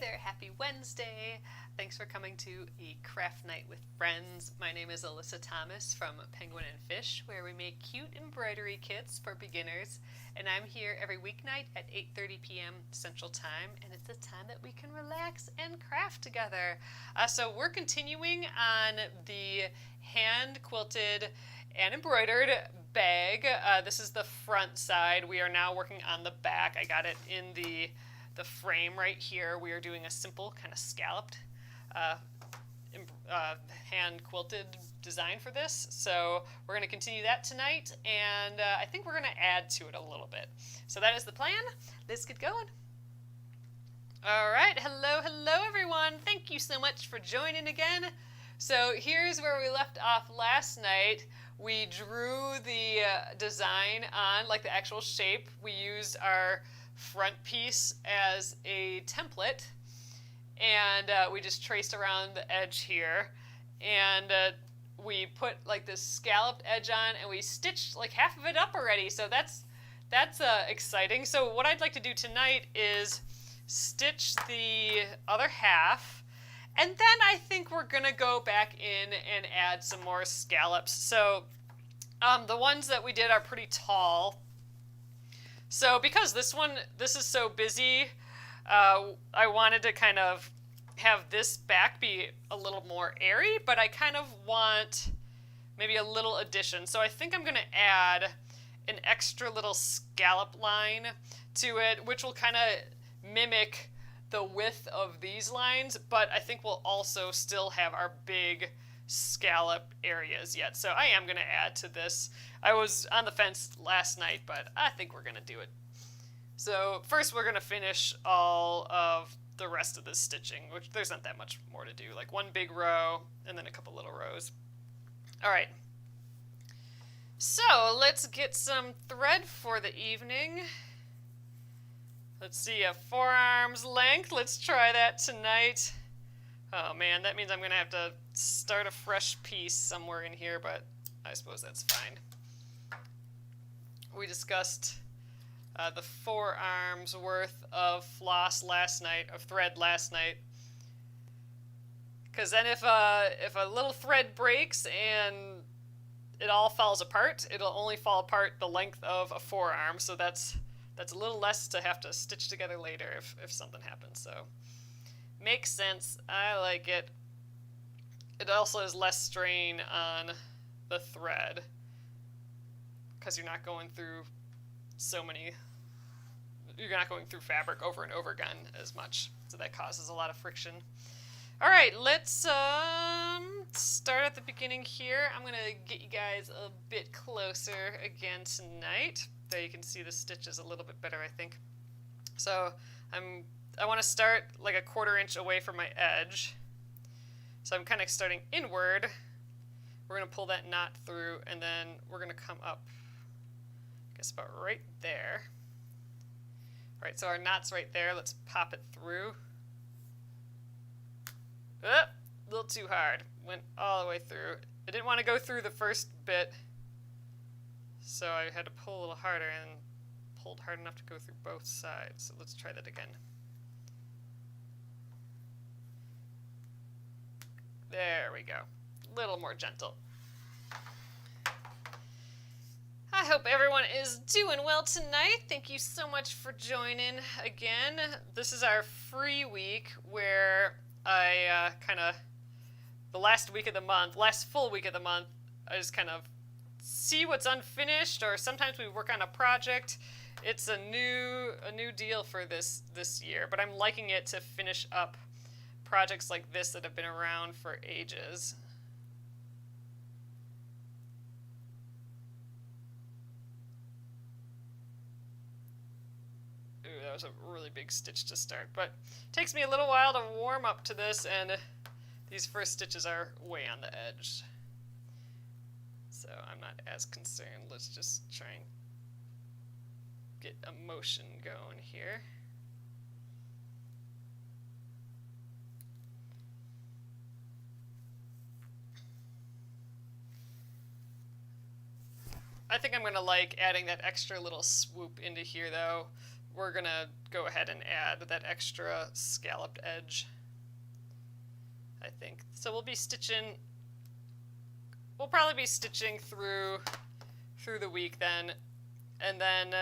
there, happy Wednesday. Thanks for coming to a craft night with friends. My name is Alyssa Thomas from Penguin and Fish, where we make cute embroidery kits for beginners. And I'm here every weeknight at 8:30 p.m. Central Time, and it's a time that we can relax and craft together. So we're continuing on the hand quilted and embroidered bag. This is the front side. We are now working on the back. I got it in the frame right here. We are doing a simple kind of scalloped hand quilted design for this. So we're going to continue that tonight, and I think we're going to add to it a little bit. So that is the plan. Let's get going. All right, hello everyone. Thank you so much for joining again. So here's where we left off last night. We drew the design on, like the actual shape. We used our front piece as a template, and we just traced around the edge here, and we put like this scalloped edge on, and we stitched like half of it up already. So that's exciting. So what I'd like to do tonight is stitch the other half, and then I think we're gonna go back in and add some more scallops. So the ones that we did are pretty tall. So because this is so busy, I wanted to kind of have this back be a little more airy, but I kind of want maybe a little addition. So I think I'm going to add an extra little scallop line to it, which will kind of mimic the width of these lines, but I think we'll also still have our big scallop areas yet. So I am going to add to this. I was on the fence last night, but I think we're going to do it. So first we're going to finish all of the rest of this stitching, which there's not that much more to do, like one big row and then a couple little rows. All right. So let's get some thread for the evening. Let's see, a 4 arms length. Let's try that tonight. Oh man, that means I'm going to have to start a fresh piece somewhere in here, but I suppose that's fine. We discussed the 4 arms worth of floss last night, of thread last night. Because then if a little thread breaks and it all falls apart, it'll only fall apart the length of a 4 arm, so that's a little less to have to stitch together later if something happens. So makes sense. I like it. It also is less strain on the thread because you're not going through you're not going through fabric over and over again as much. So that causes a lot of friction. All right, let's start at the beginning here. I'm going to get you guys a bit closer again tonight. There you can see the stitches a little bit better, I think. So I want to start like a 1/4 inch away from my edge. So I'm kind of starting inward. We're going to pull that knot through, and then we're going to come up, I guess about right there. All right, so our knot's right there. Let's pop it through. A little too hard. Went all the way through. I didn't want to go through the first bit, so I had to pull a little harder and pulled hard enough to go through both sides. So let's try that again. There we go. A little more gentle. I hope everyone is doing well tonight. Thank you so much for joining again. This is our free week where I the last week of the month, last full week of the month, I just kind of see what's unfinished, or sometimes we work on a project. It's a new deal for this year, but I'm liking it to finish up projects like this that have been around for ages. Ooh, that was a really big stitch to start, but it takes me a little while to warm up to this, and these first stitches are way on the edge. So I'm not as concerned. Let's just try and get a motion going here. I think I'm going to like adding that extra little swoop into here though, we're gonna go ahead and add that extra scalloped edge, I think. So we'll probably be stitching through the week then, and then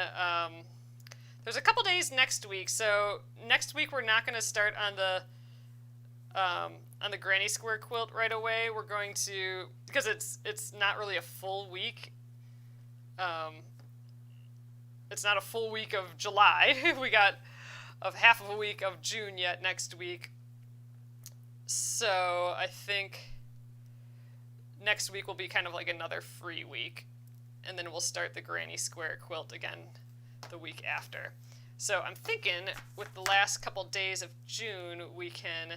there's a couple days next week. So next week we're not going to start on the granny square quilt right away. We're going to, because it's not really a full week. It's not a full week of July. We got half of a week of June yet next week. So I think next week will be kind of like another free week, and then we'll start the granny square quilt again the week after. So I'm thinking with the last couple days of June we can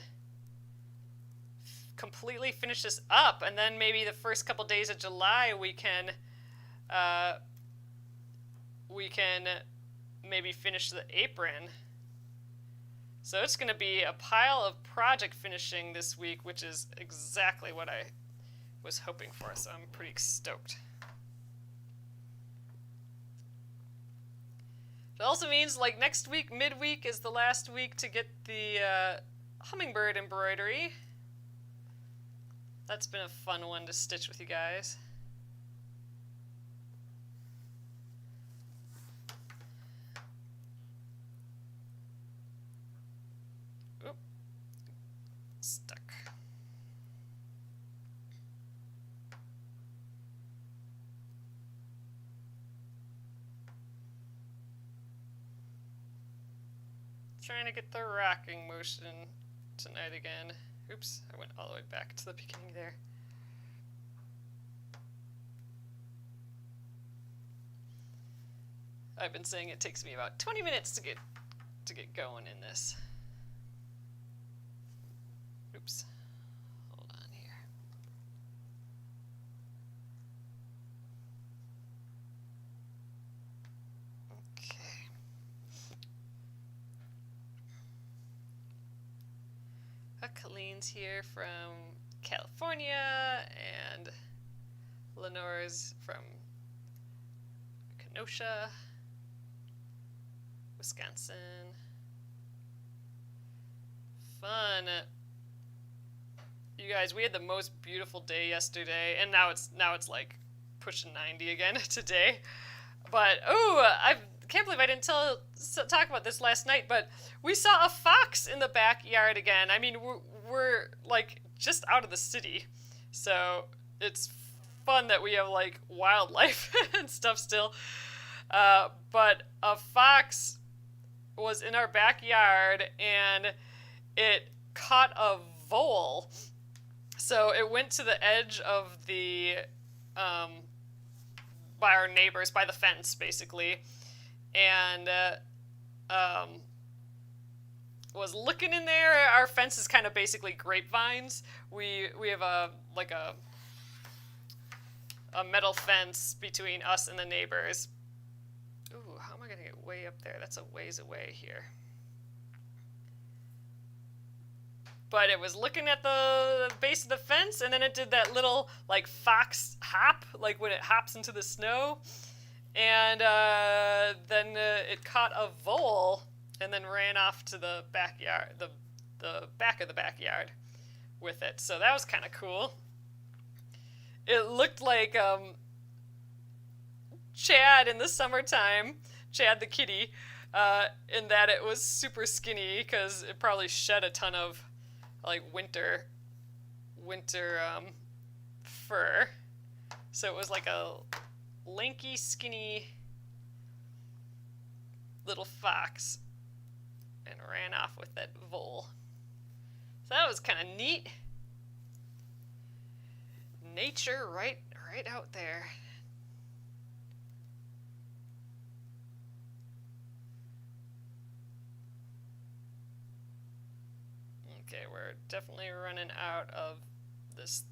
completely finish this up, and then maybe the first couple days of July we can maybe finish the apron. So it's going to be a pile of project finishing this week, which is exactly what I was hoping for, so I'm pretty stoked. It also means like next week, midweek, is the last week to get the hummingbird embroidery. That's been a fun one to stitch with you guys. Oop. Stuck. Trying to get the rocking motion tonight again. Oops, I went all the way back to the beginning there. I've been saying it takes me about 20 minutes to get going in this. Oops. Hold on here. Okay. Colleen's here from California, and Lenore's from Kenosha, Wisconsin. Fun. You guys, we had the most beautiful day yesterday, and now it's like pushing 90 again today. But I can't believe I didn't talk about this last night, but we saw a fox in the backyard again. I mean, we're like just out of the city, so it's fun that we have like wildlife and stuff still. But a fox was in our backyard, and it caught a vole. So it went to the edge of the by our neighbors, by the fence, basically, and was looking in there. Our fence is kind of basically grapevines. We have a metal fence between us and the neighbors. Ooh, how am I gonna get way up there? That's a ways away here. But it was looking at the base of the fence, and then it did that little like fox hop, like when it hops into the snow, and then it caught a vole and then ran off to the backyard, the back of the backyard with it. So that was kind of cool. It looked like Chad in the summertime, Chad the kitty, in that it was super skinny because it probably shed a ton of like winter fur. So it was like a lanky, skinny little fox and ran off with that vole. So that was kind of neat. Nature right out there. Okay, we're definitely running out of this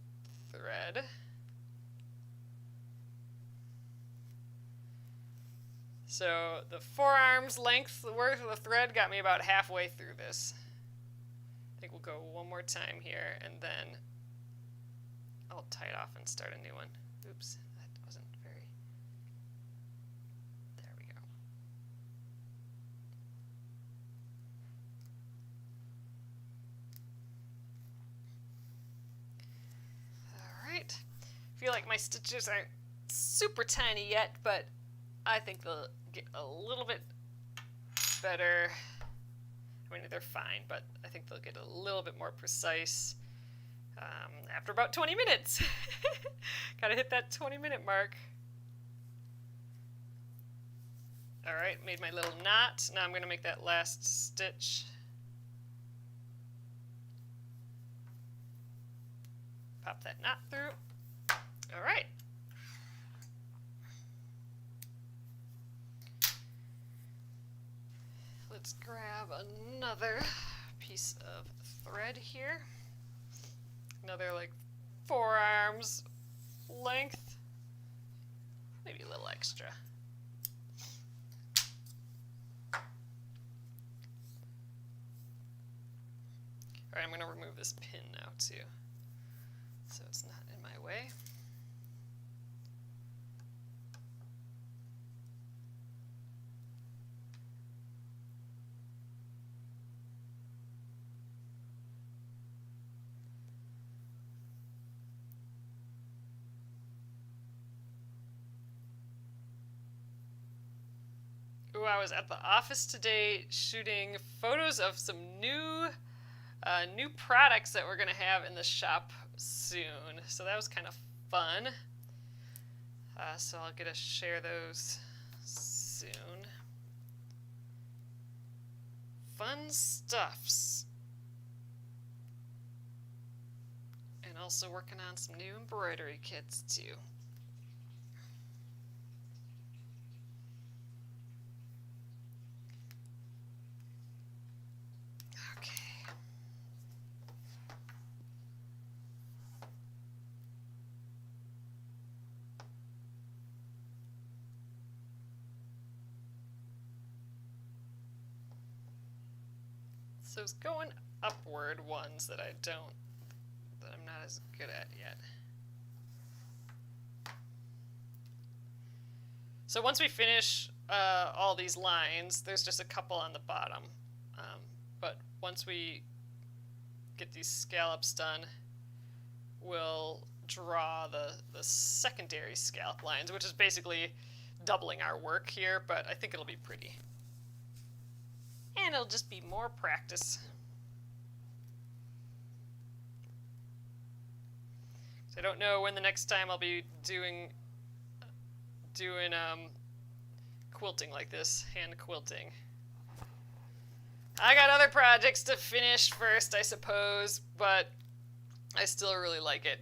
thread. So the forearm's length worth of the thread got me about halfway through this. I think we'll go one more time here, and then I'll tie it off and start a new one. Oops, that wasn't very... There we go. stitches aren't super tiny yet, but I think they'll get a little bit better. I mean, they're fine, but I think they'll get a little bit more precise after about 20 minutes. Gotta hit that 20-minute mark. All right, made my little knot. Now I'm gonna make that last stitch. Pop that knot through. All right. Let's grab another piece of thread here. Another like forearms length, maybe a little extra. All right, I'm going to remove this pin now too, so it's not in my way. Ooh, I was at the office today shooting photos of some new products that we're going to have in the shop soon. So that was kind of fun. So I'll get to share those soon. Fun stuffs. And also working on some new embroidery kits too. So it's going upward ones that I'm not as good at yet. So once we finish all these lines, there's just a couple on the bottom. But once we get these scallops done, we'll draw the secondary scallop lines, which is basically doubling our work here, but I think it'll be pretty. And it'll just be more practice. So I don't know when the next time I'll be doing quilting like this, hand quilting. I got other projects to finish first, I suppose, but I still really like it.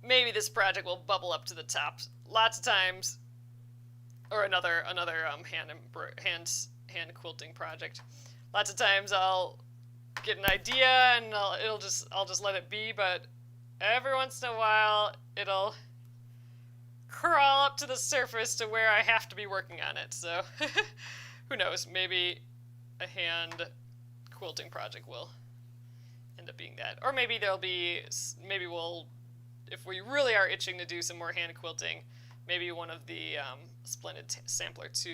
Maybe this project will bubble up to the top lots of times, or another hand quilting project. Lots of times I'll get an idea and I'll just let it be, but every once in a while it'll crawl up to the surface to where I have to be working on it. So who knows, maybe a hand quilting project will end up being that. Or maybe if we really are itching to do some more hand quilting, maybe one of the Splendid Sampler 2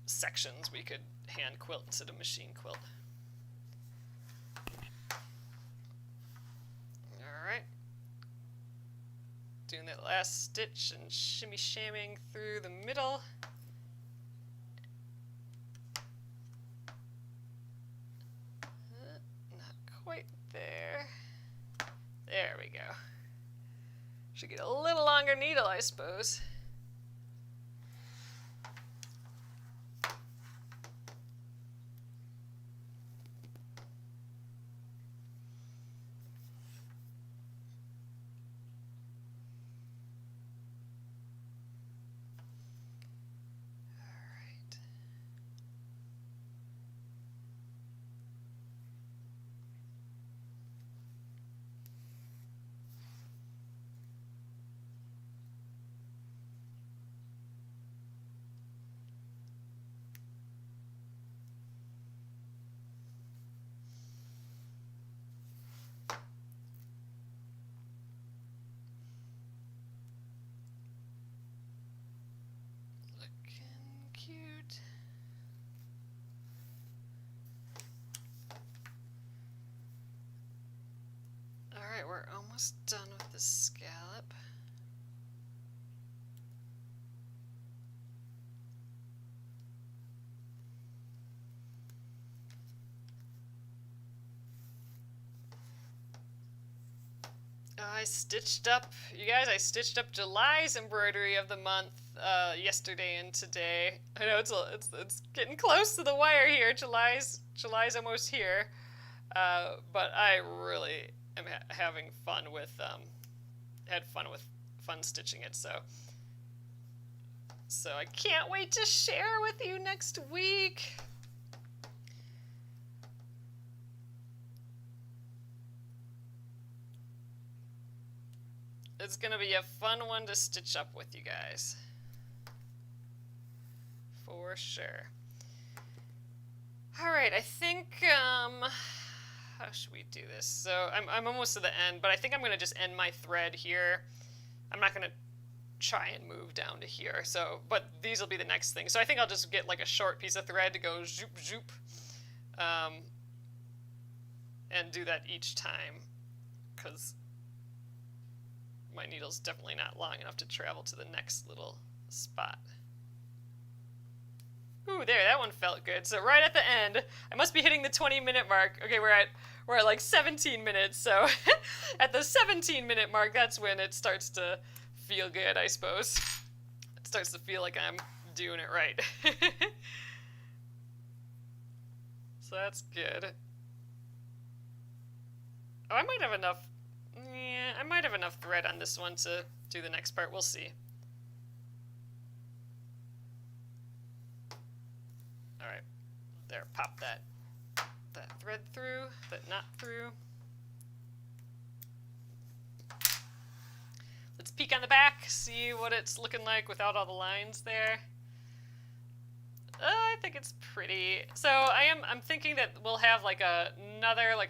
sections we could hand quilt instead of machine quilt. Alright. Doing that last stitch and shimmy-shamming through the middle. Not quite there. There we go. Should get a little longer needle, I suppose. Cute. All right, we're almost almost done with the scallop. I stitched up, you guys, I stitched up July's embroidery of the month yesterday and today. I know it's getting close to the wire here. July's almost here, but I really am having fun with had fun stitching it. So I can't wait to share with you next week. It's going to be a fun one to stitch up with you guys. For sure. All right, I think, how should we do this? So I'm almost to the end, but I think I'm going to just end my thread here. I'm not going to try and move down to here. So, but these will be the next thing. So I think I'll just get like a short piece of thread to go zoop, zoop, and do that each time, because my needle's definitely not long enough to travel to the next little spot. Ooh, there, that one felt good. So right at the end, I must be hitting the 20-minute mark. Okay, we're at like 17 minutes. So at the 17-minute mark, that's when it starts to feel good, I suppose. It starts to feel like I'm doing it right. So that's good. Oh, I might have enough. Yeah, I might have enough thread on this one to do the next part. We'll see. All right, there, pop that thread through, that knot through. Let's peek on the back, see what it's looking like without all the lines there. I think it's pretty. So I'm thinking that we'll have like a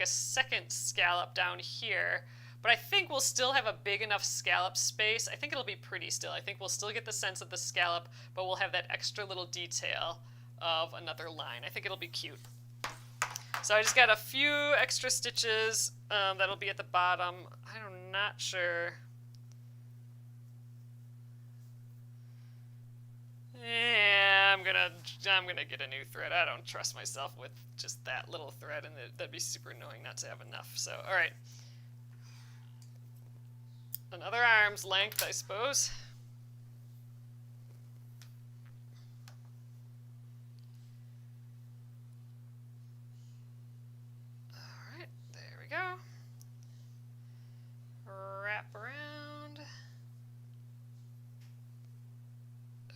second scallop down here, but I think we'll still have a big enough scallop space. I think it'll be pretty still. I think we'll still get the sense of the scallop, but we'll have that extra little detail of another line. I think it'll be cute. So I just got a few extra stitches that'll be at the bottom. I'm not sure. Yeah, I'm gonna get a new thread. I don't trust myself with just that little thread, and that'd be super annoying not to have enough. So, all right, another arm's length, I suppose. All right, there we go. Wrap around.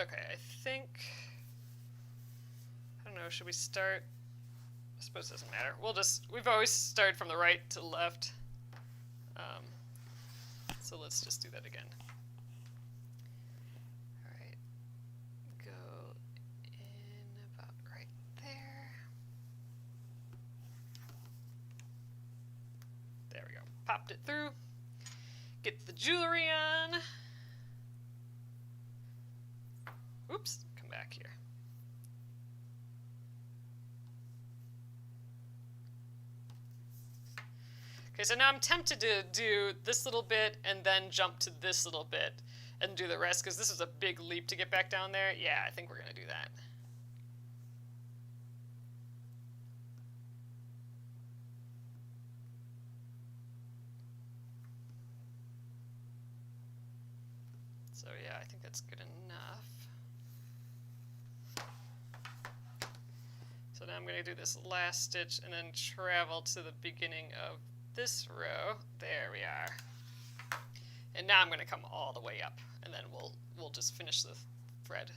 Okay, I think, I don't know, should we start? I suppose it doesn't matter. We've always started from the right to the left. So let's just do that again. All right, go in about right there. There we go, popped it through. Get the jewelry on. Oops, come back here. Okay, so now I'm tempted to do this little bit and then jump to this little bit and do the rest, because this is a big leap to get back down there. Yeah, I think we're going to do that. So yeah, I think that's good enough. So now I'm going to do this last stitch and then travel to the beginning of this row. There we are. And now I'm going to come all the way up, and then we'll just finish the thread.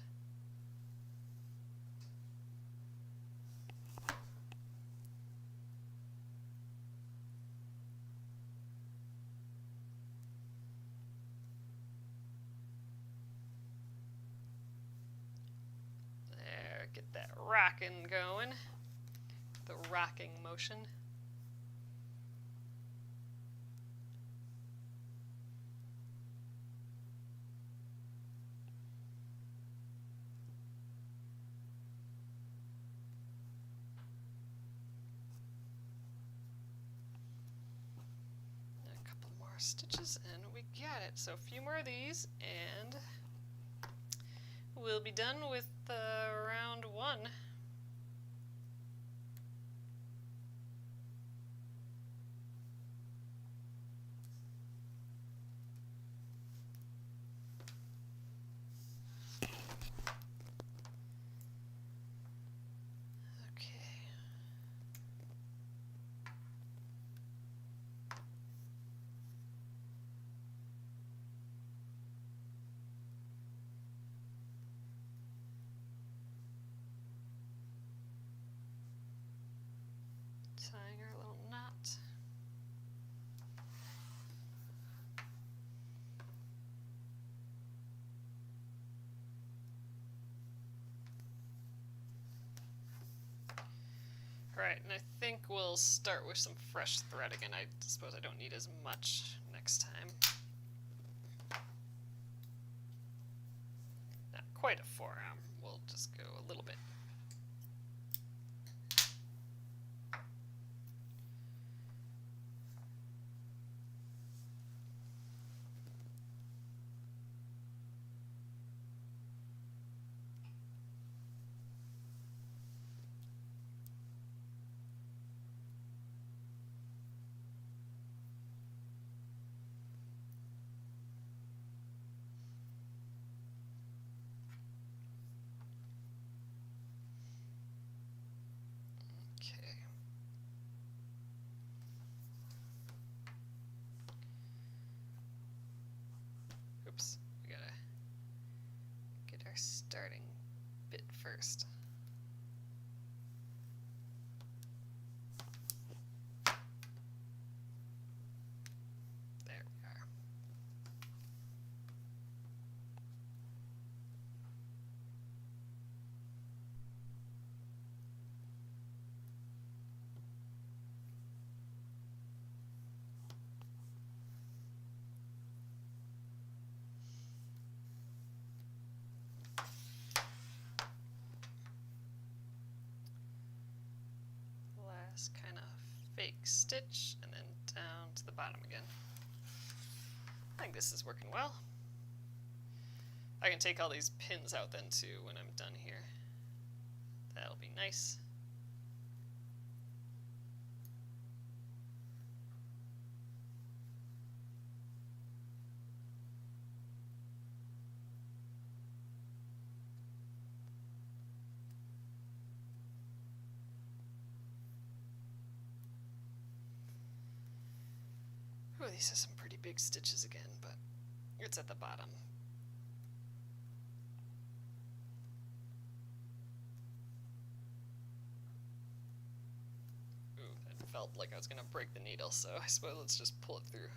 There, get that rocking going. The rocking motion. stitches and we got it. So a few more of these and we'll be done with round 1. Tying our little knot. Alright, and I think we'll start with some fresh thread again. I suppose I don't need as much next time. Not quite a forearm. We'll just go a little bit. Oops, we gotta get our starting bit first. There we are. Kind of fake stitch and then down to the bottom again. I think this is working well. I can take all these pins out then too when I'm done here. That'll be nice. Ooh, these are some pretty big stitches again, but it's at the bottom. Ooh, that felt like I was going to break the needle, so I suppose let's just pull it through.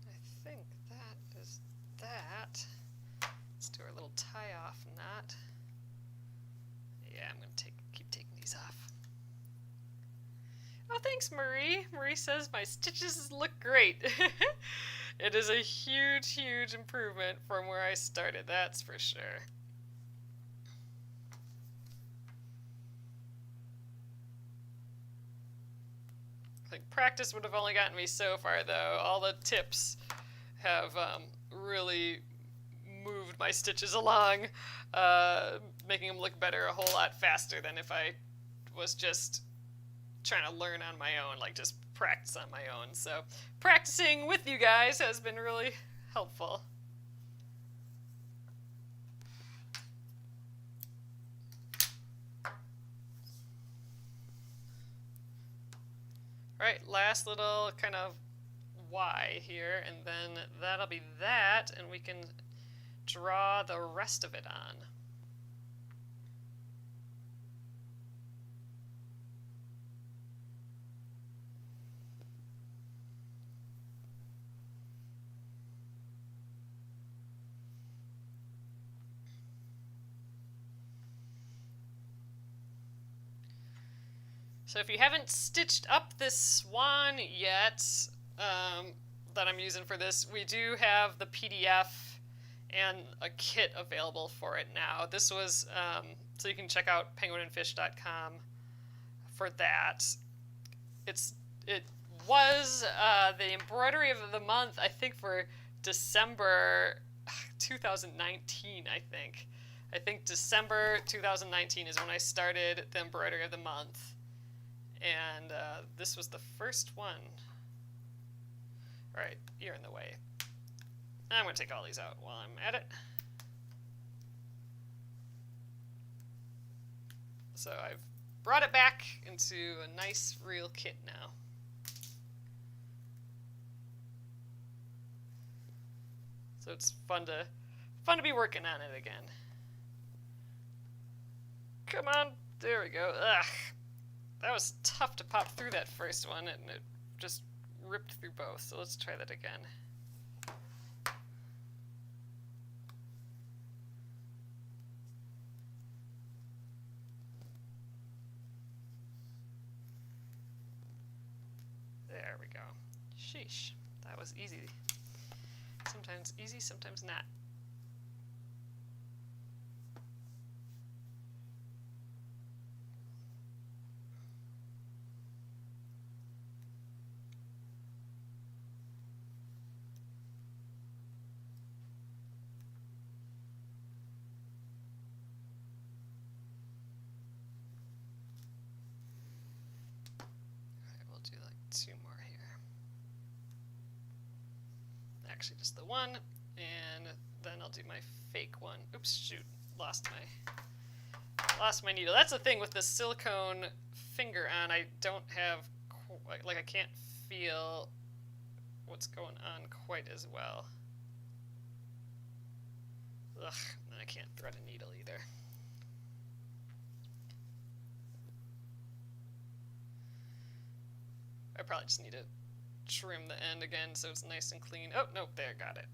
I think that is that. Let's do our little tie-off knot. Yeah, I'm going to keep taking these off. Oh, thanks, Marie. Marie says my stitches look great. It is a huge, huge improvement from where I started, that's for sure. I think practice would have only gotten me so far, though. All the tips have really moved my stitches along, making them look better a whole lot faster than if I was just trying to learn on my own, like just practice on my own. So practicing with you guys has been really helpful. Right, last little kind of Y here, and then that'll be that, and we can draw the rest of it on. So if you haven't stitched up this swan yet, that I'm using for this, we do have the PDF and a kit available for it now. This was, so you can check out penguinandfish.com for that. It was the embroidery of the month, I think, for December 2019, I think. I think December 2019 is when I started the embroidery of the month. And this was the first one. All right, you're in the way. I'm going to take all these out while I'm at it. So I've brought it back into a nice real kit now. So it's fun to be working on it again. Come on, there we go. Ugh, that was tough to pop through that first one, and it just ripped through both. So let's try that again. There we go. Sheesh, that was easy. Sometimes easy, sometimes not. Two more here. Actually, just the one, and then I'll do my fake one. Oops, shoot, lost my needle. That's the thing with the silicone finger on. I don't have like I can't feel what's going on quite as well. Ugh, and I can't thread a needle either. I probably just need to trim the end again so it's nice and clean. Oh, nope, there, got it.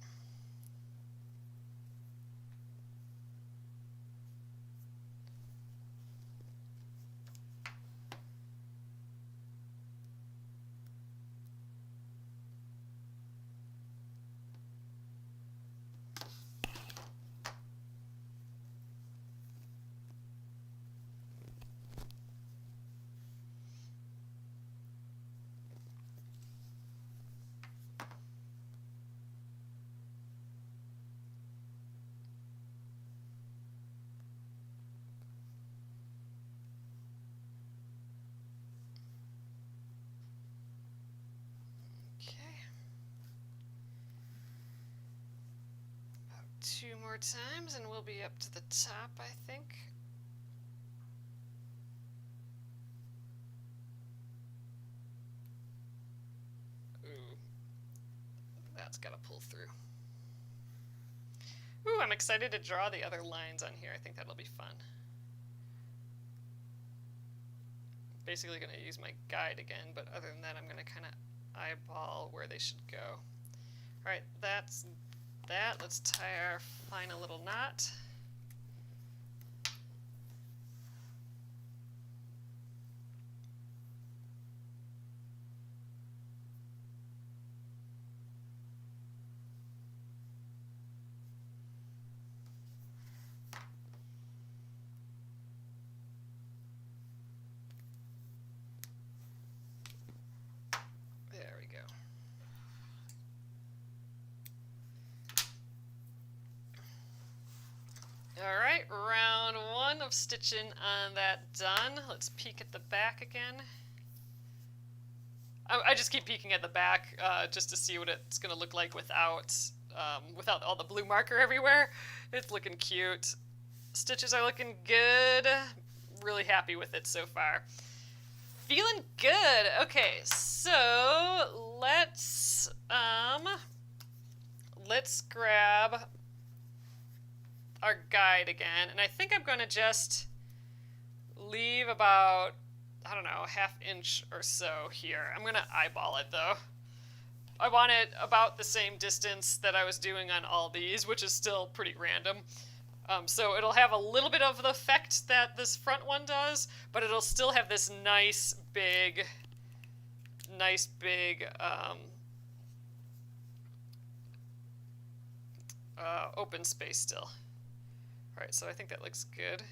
Two more times and we'll be up to the top, I think. Ooh, that's gotta pull through. Ooh, I'm excited to draw the other lines on here. I think that'll be fun. Basically gonna use my guide again, but other than that, I'm gonna kind of eyeball where they should go. All right, that's that. Let's tie our final little knot. There we go. All right, round one of stitching on that done. Let's peek at the back again. I just keep peeking at the back just to see what it's going to look like without all the blue marker everywhere. It's looking cute. Stitches are looking good. Really happy with it so far. Feeling good. Okay, so let's grab our guide again, and I think I'm going to just leave about, I don't know, a ½ inch or so here. I'm going to eyeball it though. I want it about the same distance that I was doing on all these, which is still pretty random. So it'll have a little bit of the effect that this front one does, but it'll still have this nice big open space still. Alright, so I think that looks good.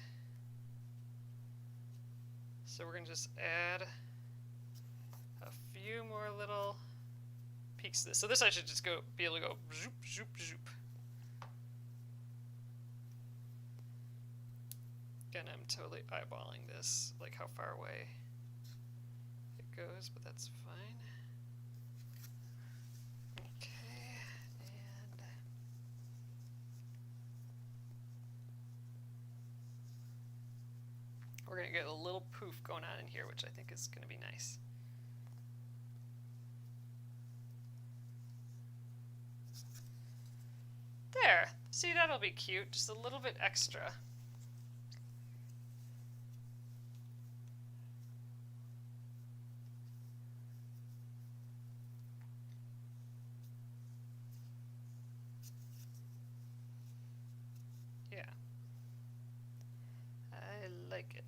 So we're going to just add a few more little peaks to this. So this I should just be able to go zoop, zoop, zoop. Again, I'm totally eyeballing this, like how far away it goes, but that's fine. Okay, and we're going to get a little poof going on in here, which I think is going to be nice. There, see, that'll be cute, just a little bit extra. Yeah, I like it.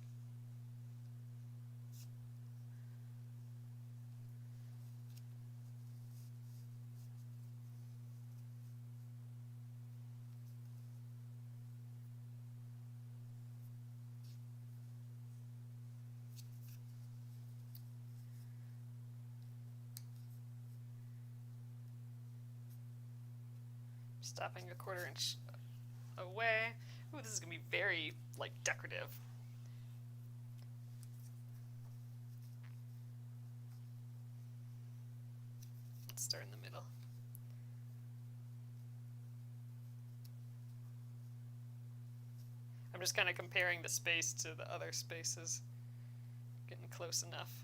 Stopping a 1/4 inch away. Ooh, this is gonna be very, like, decorative. Let's start in the middle. I'm just kind of comparing the space to the other spaces, getting close enough.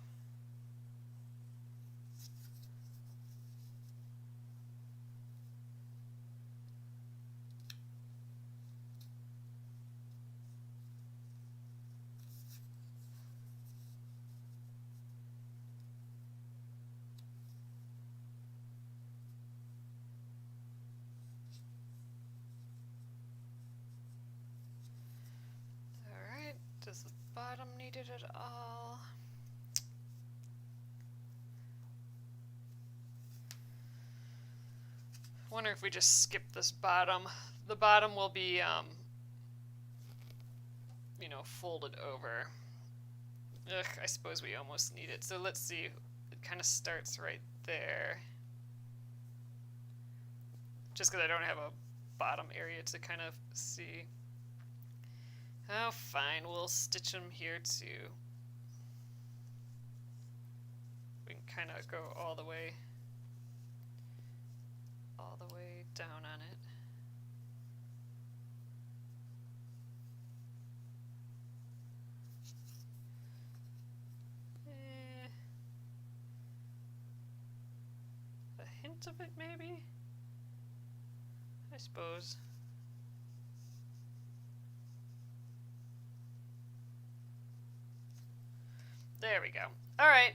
Does the bottom need it at all? I wonder if we just skip this bottom. The bottom will be, you know, folded over. Ugh, I suppose we almost need it. So let's see. It kind of starts right there. Just because I don't have a bottom area to kind of see. Oh, fine. We'll stitch them here too. We can kind of go all the way down on it. A hint of it, maybe? I suppose. There we go. All right,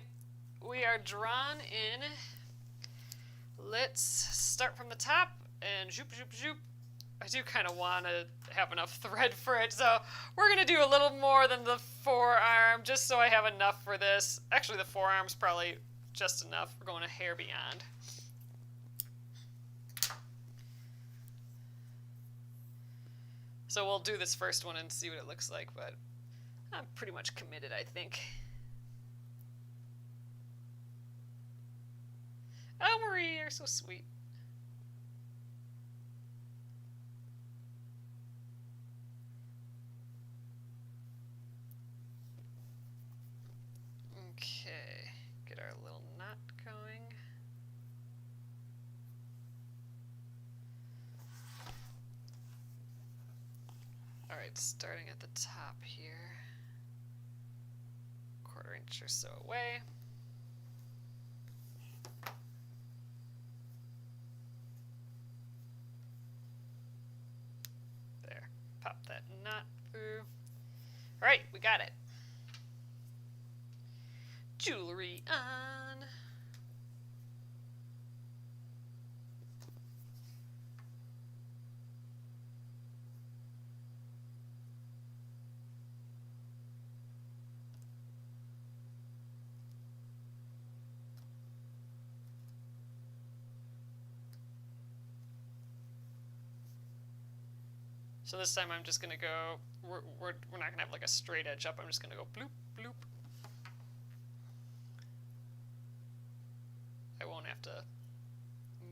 we are drawn in. Let's start from the top and zoop, zoop, zoop. I do kind of want to have enough thread for it, so we're going to do a little more than the forearm, just so I have enough for this. Actually, the forearm's probably just enough. We're going a hair beyond. So we'll do this first one and see what it looks like, but I'm pretty much committed, I think. Oh, Marie, you're so sweet. Okay, get our little knot going. All right, starting at the top here, 1/4 inch or so away. There, pop that knot through. All right, we got it. Jewelry on. So this time I'm just going to go, we're not going to have like a straight edge up. I'm just going to go bloop, bloop. I won't have to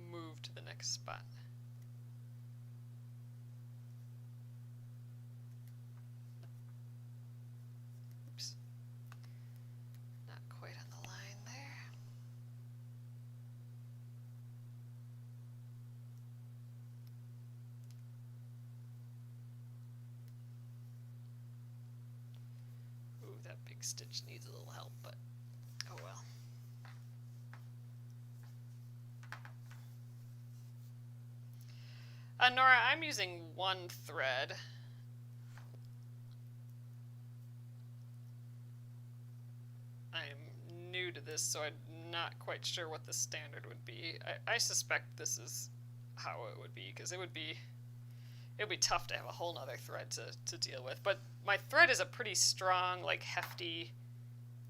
move to the next spot. Oops. Not quite on the line there. Ooh, that big stitch needs a little help, but oh well. Nora, I'm using one thread. I'm new to this, so I'm not quite sure what the standard would be. I suspect this is how it would be, because it would be tough to have a whole nother thread to deal with. But my thread is a pretty strong, like hefty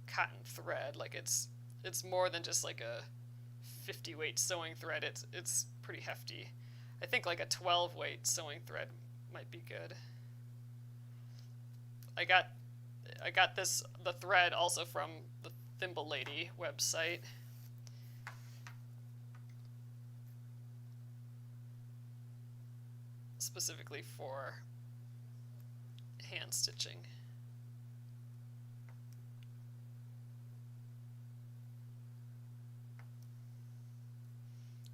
cotton thread. Like it's more than just like a 50 weight sewing thread. It's pretty hefty. I think like a 12 weight sewing thread might be good. I got the thread also from the Thimble Lady website. Specifically for hand stitching.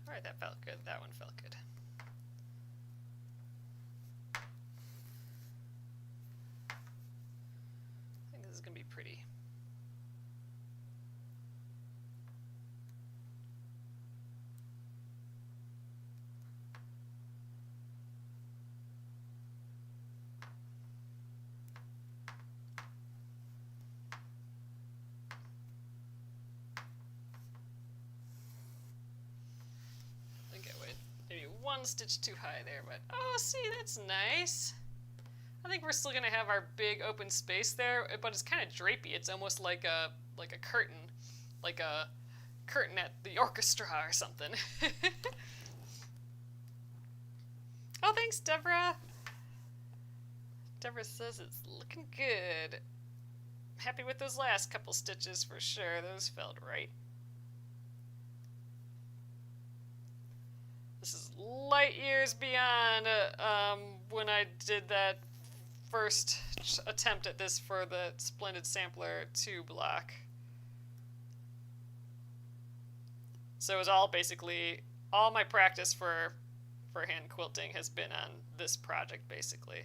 All right, that felt good. That one felt good. I think this is going to be pretty. I think I went maybe one stitch too high there, but oh, see, that's nice. I think we're still gonna have our big open space there, but it's kind of drapey. It's almost like a curtain, like a curtain at the orchestra or something. Oh, thanks, Deborah. Deborah says it's looking good. Happy with those last couple stitches for sure. Those felt right. This is light years beyond when I did that first attempt at this for the Splendid Sampler 2 block. So it was all basically, all my practice for hand quilting has been on this project basically.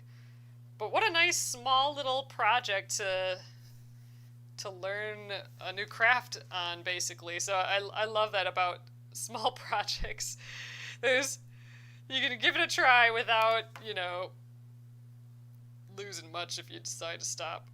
But what a nice small little project to learn a new craft on basically. So I love that about small projects. You can give it a try without, you know, losing much if you decide to stop.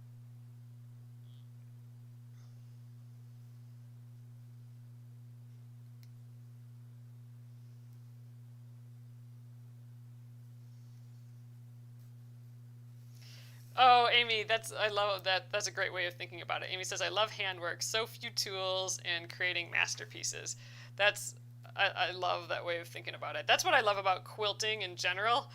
Oh, Amy, I love that. That's a great way of thinking about it. Amy says, I love handwork, so few tools, and creating masterpieces. I love that way of thinking about it. That's what I love about quilting in general,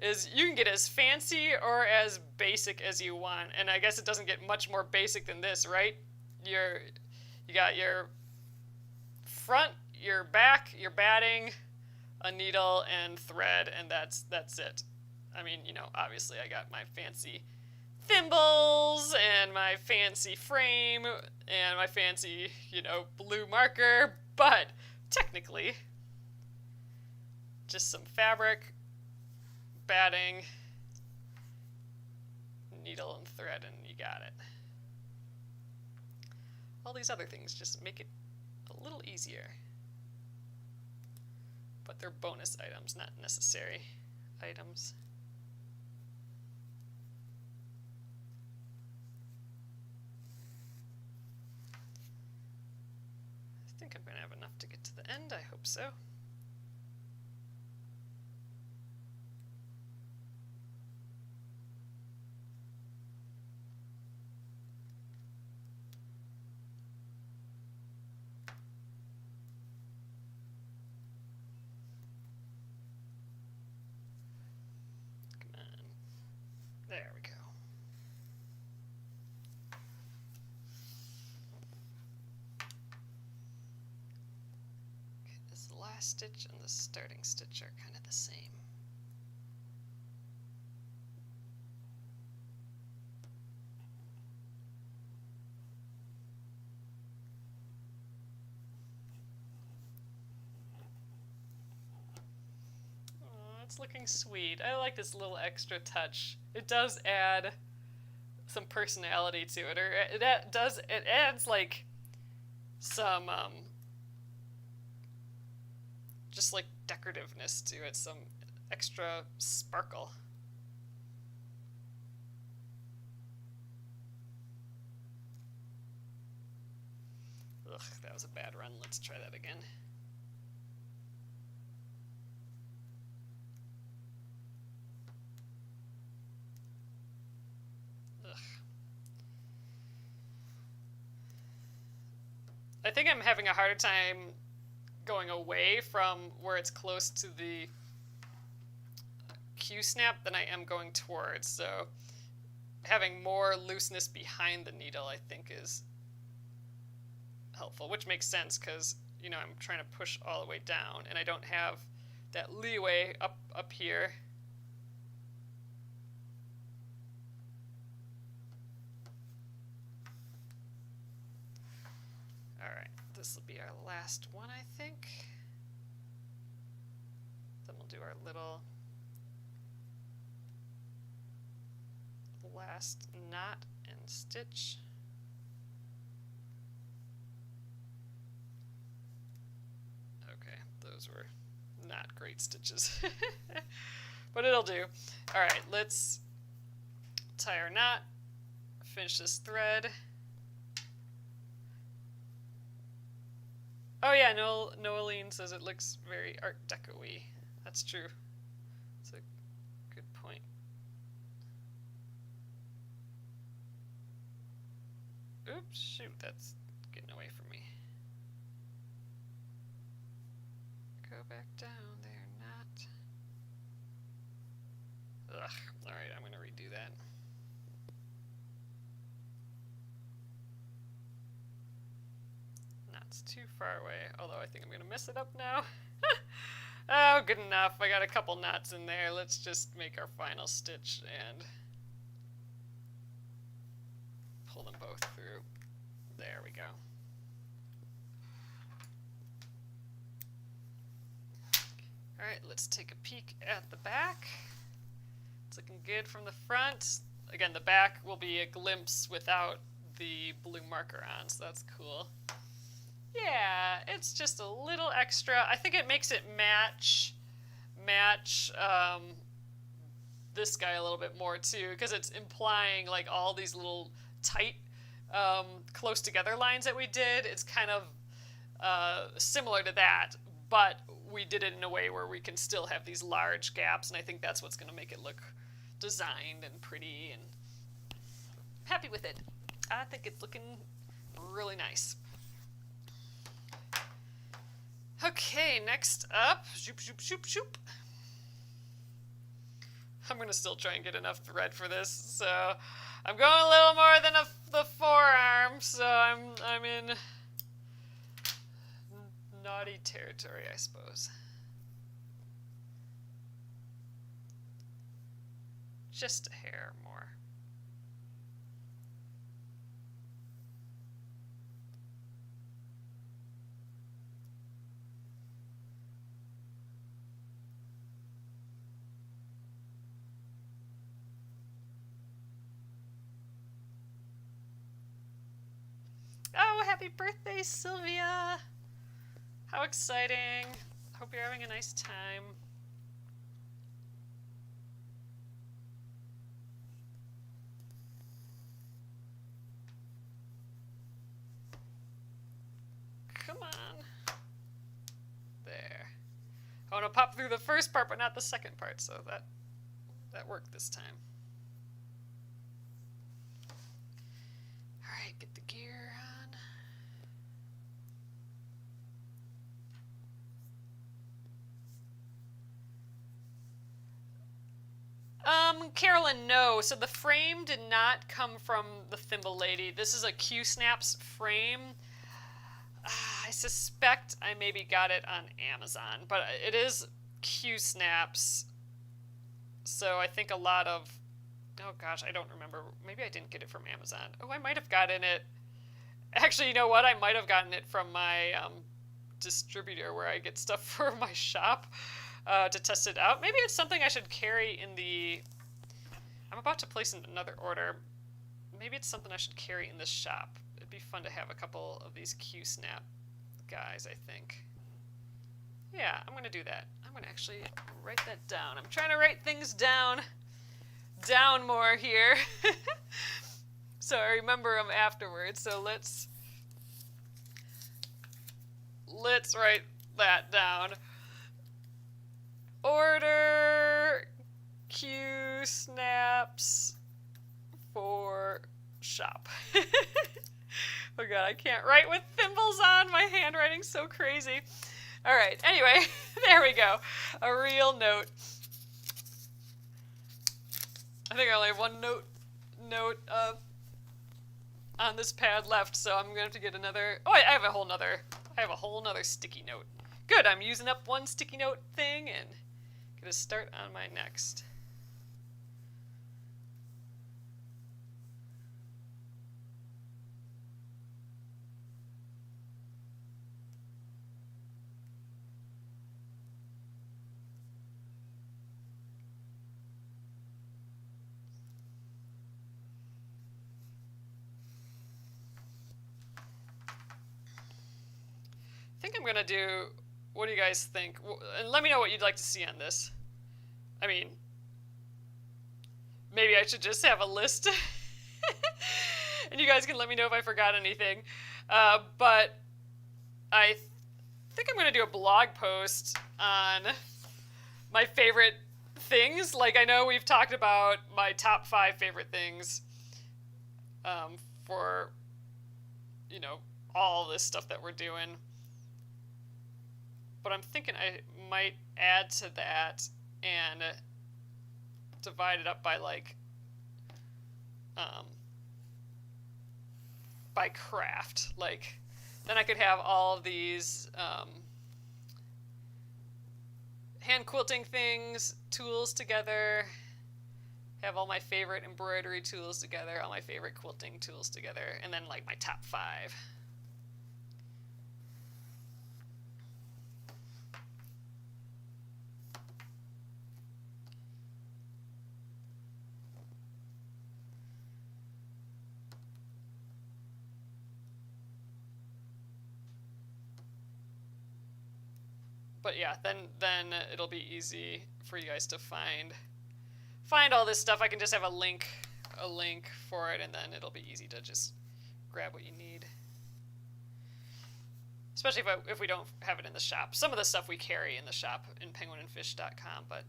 is you can get as fancy or as basic as you want. And I guess it doesn't get much more basic than this, right? You got your front, your back, your batting, a needle, and thread, and that's it. I mean, you know, obviously I got my fancy thimbles and my fancy frame and my fancy, you know, blue marker, but technically just some fabric, batting, needle and thread, and you got it. All these other things just make it a little easier, but they're bonus items, not necessary items. I think I'm going to have enough to get to the end. I hope so. Come on. There we go. Okay, this last stitch and the starting stitch are kind of the same. It's looking sweet. I like this little extra touch. It does add some personality to it, or it adds like some just like decorativeness to it, some extra sparkle. Ugh, that was a bad run. Let's try that again. I think I'm having a harder time going away from where it's close to the Q-snap than I am going towards. So having more looseness behind the needle, I think, is helpful, which makes sense because, you know, I'm trying to push all the way down and I don't have that leeway up here. Alright, this will be our last one, I think. Then we'll do our little last knot and stitch. Okay, those were not great stitches, but it'll do. Alright, let's tie our knot, finish this thread. Oh yeah, Noeline says it looks very Art Deco-y. That's true. That's a good point. Oops, shoot, that's getting away from me. Go back down there, not. Ugh, alright, I'm gonna redo that. It's too far away, although I think I'm gonna mess it up now. Oh, good enough. I got a couple knots in there. Let's just make our final stitch and pull them both through. There we go. Alright, let's take a peek at the back. It's looking good from the front. Again, the back will be a glimpse without the blue marker on, so that's cool. Yeah, it's just a little extra. I think it makes it match this guy a little bit more too, because it's implying like all these little tight, close together lines that we did. It's kind of similar to that, but we did it in a way where we can still have these large gaps, and I think that's what's going to make it look designed and pretty, and I'm happy with it. I think it's looking really nice. Okay, next up, shoop, shoop, shoop, shoop. I'm gonna still try and get enough thread for this, so I'm going a little more than the forearm, so I'm in naughty territory, I suppose. Just a hair more. Oh, happy birthday, Sylvia! How exciting. Hope you're having a nice time. Come on. There. I want to pop through the first part, but not the second part, so that worked this time. Alright, get the gear on. Carolyn, no. So the frame did not come from the thimble lady. This is a Q-Snaps frame. I suspect I maybe got it on Amazon, but it is Q-Snaps. So I think a lot of, oh gosh, I don't remember. Maybe I didn't get it from Amazon. Oh, I might have gotten it. Actually, you know what? I might have gotten it from my distributor where I get stuff for my shop to test it out. Maybe it's something I should carry in the... I'm about to place another order. Maybe it's something I should carry in this shop. It'd be fun to have a couple of these Q-Snap guys, I think. Yeah, I'm going to do that. I'm going to actually write that down. I'm trying to write things down more here. So I remember them afterwards. So let's write that down. Order Q-Snaps for shop. Oh god, I can't write with thimbles on. My handwriting's so crazy. All right, anyway, there we go. A real note. I think I only have one note on this pad left, so I'm gonna have to get another. Oh, I have a whole nother sticky note. Good, I'm using up one sticky note thing and gonna start on my next. I think I'm gonna do, what do you guys think? And let me know what you'd like to see on this. I mean, maybe I should just have a list. And you guys can let me know if I forgot anything. But I think I'm gonna do a blog post on my favorite things. Like, I know we've talked about my top 5 favorite things for, you know, all this stuff that we're doing. But I'm thinking I might add to that and divide it up by, like, by craft. Like, then I could have all of these hand quilting things, tools together, have all my favorite embroidery tools together, all my favorite quilting tools together, and then, like, my top 5. But yeah, then it'll be easy for you guys to find all this stuff. I can just have a link for it, and then it'll be easy to just grab what you need. Especially if we don't have it in the shop. Some of the stuff we carry in the shop in penguinandfish.com, but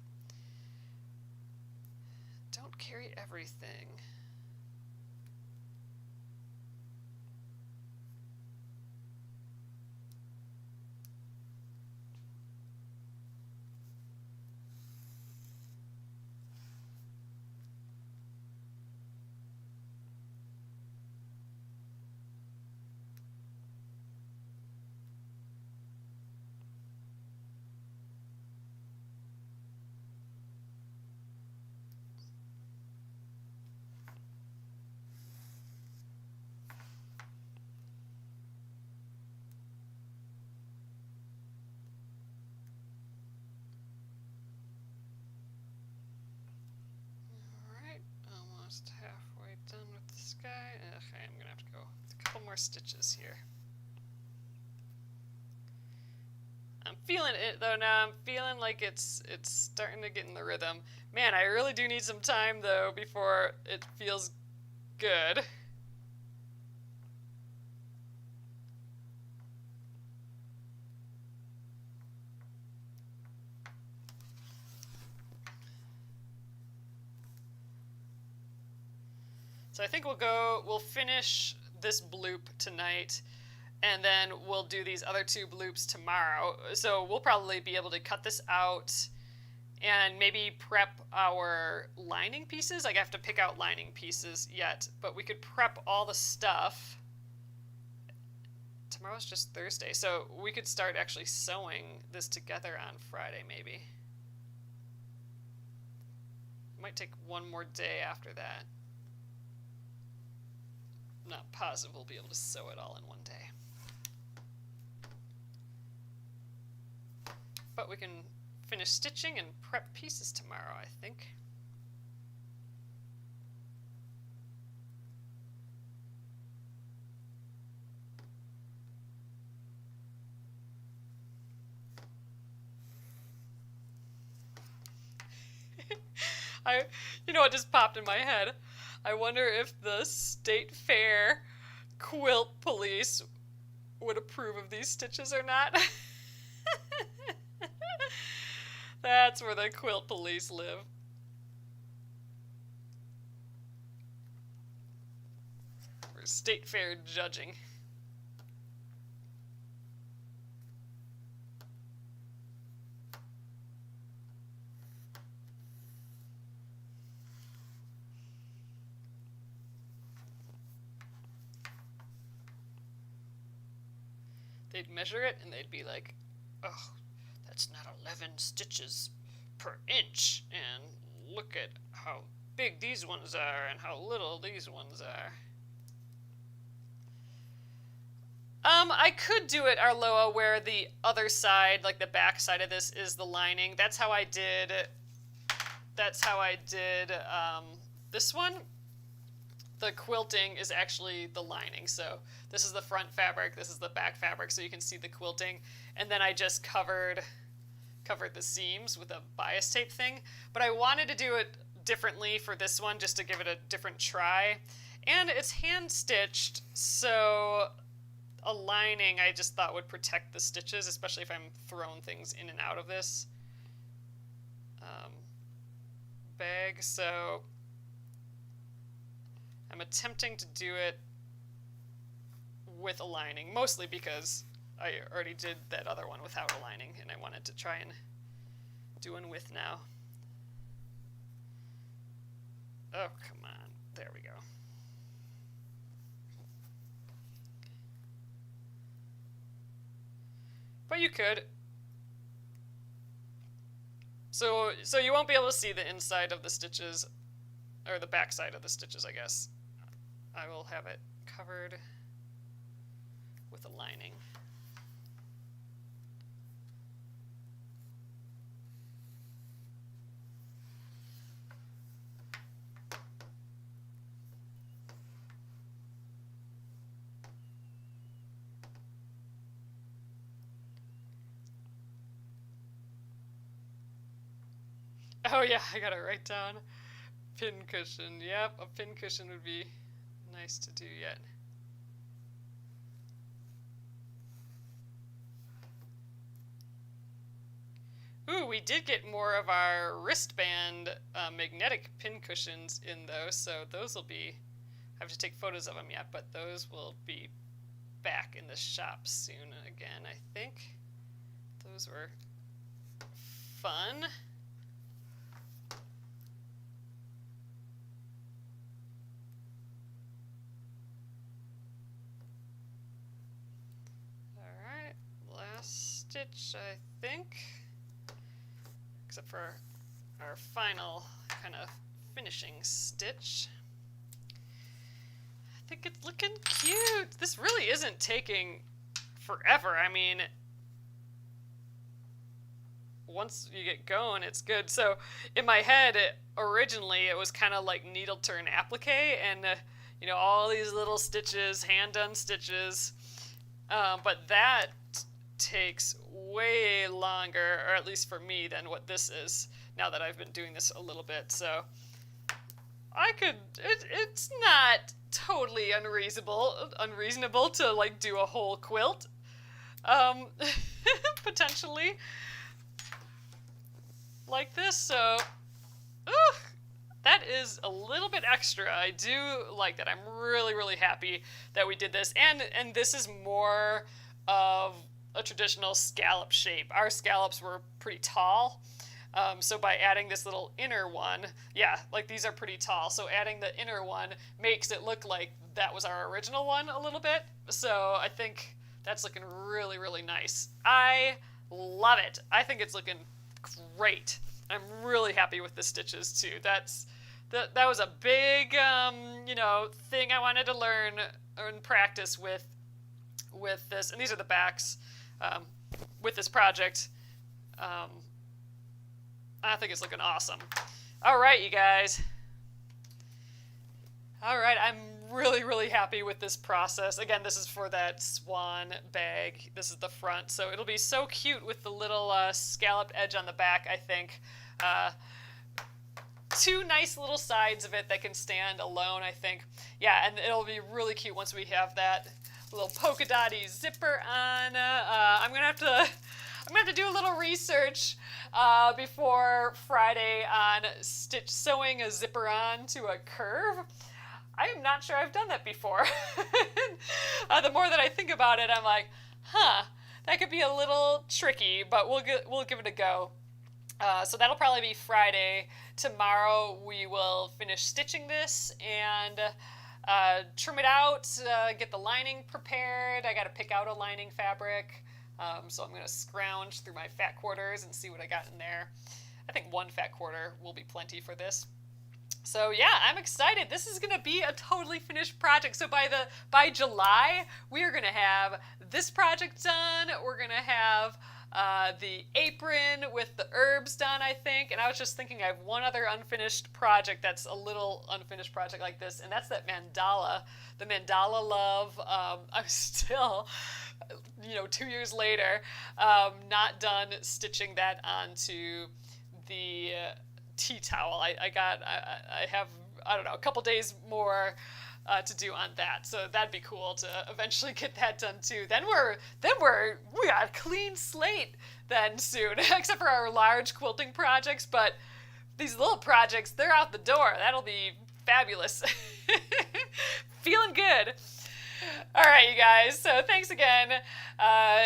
don't carry everything. Halfway done with this guy. Okay, I'm gonna have to go a couple more stitches here. I'm feeling it though now. I'm feeling like it's starting to get in the rhythm. Man, I really do need some time though before it feels good. So I think we'll finish this bloop tonight, and then we'll do these other 2 bloops tomorrow. So we'll probably be able to cut this out and maybe prep our lining pieces. Like I have to pick out lining pieces yet, but we could prep all the stuff. Tomorrow's just Thursday, so we could start actually sewing this together on Friday maybe. Might take one more day after that. I'm not positive we'll be able to sew it all in one day. But we can finish stitching and prep pieces tomorrow, I think. You know what just popped in my head? I wonder if the state fair quilt police would approve of these stitches or not. That's where the quilt police live. For state fair judging. They'd measure it and they'd be like, oh, that's not 11 stitches per inch, and look at how big these ones are and how little these ones are. I could do it, Arloa, where the other side, like the back side of this, is the lining. That's how I did this one. The quilting is actually the lining. So this is the front fabric, this is the back fabric, so you can see the quilting. And then I just covered the seams with a bias tape thing. But I wanted to do it differently for this one, just to give it a different try. And it's hand stitched, so a lining I just thought would protect the stitches, especially if I'm throwing things in and out of this bag. So I'm attempting to do it with a lining, mostly because I already did that other one without a lining, and I wanted to try and do one with now. Oh, come on. There we go. But you could. So you won't be able to see the inside of the stitches, or the back side of the stitches, I guess. I will have it covered with a lining. Oh yeah, I gotta write down pin cushion. Yep, a pin cushion would be nice to do yet. Ooh, we did get more of our wristband magnetic pin cushions in though, so those will be, I have to take photos of them yet, but those will be back in the shop soon again, I think. Those were fun. Alright, last stitch, I think. Except for our final kind of finishing stitch. I think it's looking cute. This really isn't taking forever. I mean, once you get going, it's good. So in my head, originally it was kind of like needle turn applique, and you know, all these little stitches, hand done stitches. But that takes way longer, or at least for me, than what this is, now that I've been doing this a little bit. So I could, it's not totally unreasonable to like do a whole quilt, potentially, like this. So that is a little bit extra. I do like that. I'm really, really happy that we did this, and this is more of a traditional scallop shape. Our scallops were pretty tall, So by adding this little inner one, yeah, like these are pretty tall. So adding the inner one makes it look like that was our original one a little bit. So I think that's looking really, really nice. I love it. I think it's looking great. I'm really happy with the stitches too. That was a big, thing I wanted to learn and practice with this. And these are the backs with this project. I think it's looking awesome. All right, you guys. All right, I'm really, really happy with this process. Again, this is for that Swan bag. This is the front, so it'll be so cute with the little scalloped edge on the back, I think. Two nice little sides of it that can stand alone, I think. Yeah, and it'll be really cute once we have that little polka dotty zipper on. I'm gonna have to do a little research before Friday on sewing a zipper on to a curve. I am not sure I've done that before. The more that I think about it, I'm like, that could be a little tricky, but we'll give it a go. So that'll probably be Friday. Tomorrow we will finish stitching this and trim it out, get the lining prepared. I got to pick out a lining fabric. So I'm going to scrounge through my fat quarters and see what I got in there. I think one fat quarter will be plenty for this. So yeah, I'm excited. This is going to be a totally finished project. So by July, we are going to have this project done. We're going to have the apron with the herbs done, I think. And I was just thinking I have one other unfinished project that's a little unfinished project like this, and that's that mandala, the mandala love. I'm still, 2 years later, not done stitching that onto the tea towel. I have, I don't know, a couple days more to do on that, so that'd be cool to eventually get that done too. Then we got a clean slate then soon, except for our large quilting projects. But these little projects, they're out the door. That'll be fabulous. Feeling good. All right, you guys. So thanks again.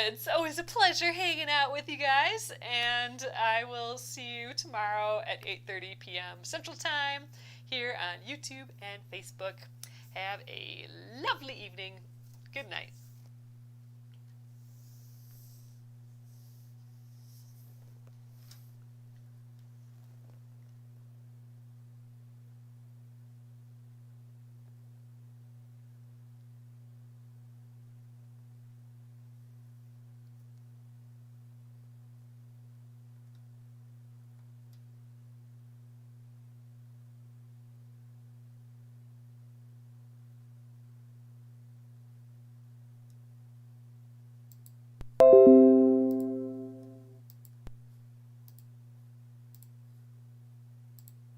It's always a pleasure hanging out with you guys, and I will see you tomorrow at 8:30 p.m. Central Time here on YouTube and Facebook. Have a lovely evening. Good night.